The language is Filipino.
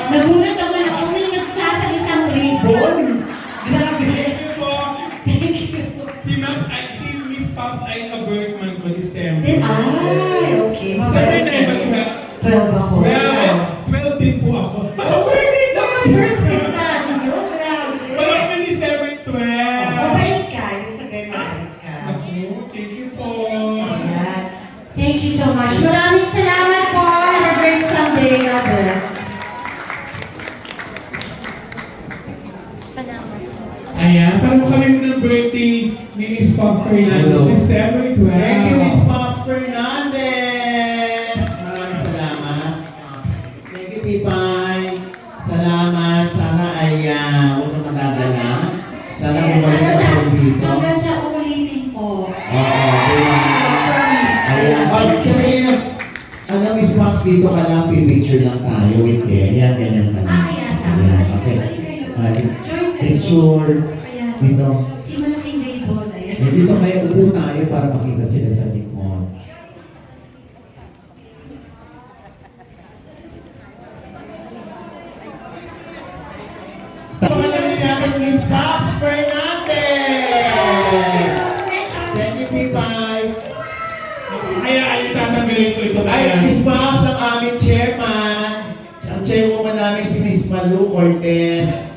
Nagulat naman ako, may nagsasalitang ribbon. Grabe. Thank you po. Thank you. Si Miss Pops ay ka-birthman ko, December. Ay, okay. Sabi na iba niya. 12 ako. Well, 12 din po ako. Birthday na! Birthday na! Ninyo? Grabe. Wala kami December 12. Mabait ka. Yung sa ganyan, mabait ka. Ako, thank you po. Ayan. Thank you so much. Maraming salamat po. Have a great Sunday. God bless. Salamat. Ayan, paano kami ng birthday ni Miss Pops Fernandez? December 12. Thank you, Miss Pops Fernandez! Maraming salamat. Thank you, Tipay. Salamat. Sana ay huwag kang magagala. Sana bumalik ka sa dito. Hanggang sa ulitin po. Oo, diba? Promise. Ayan. Sabihin na, alam, Miss Pops, dito ka lang, pipicture lang tayo with Ken. Yan, ganyan ka lang. Ayan. Ayan, okay. Join kayo. Picture. Ayan. Dito. Si malaking ribbon. Ayan. Dito kayo, upo tayo para makita sila sa likod. Pangalan si ating Miss Pops Fernandez! Thank you, Pipay! Kaya ay tatanggalin ko ito. Ay, Miss Pops, ang aming chairman. Ang chairwoman namin si Miss Malu Cortez.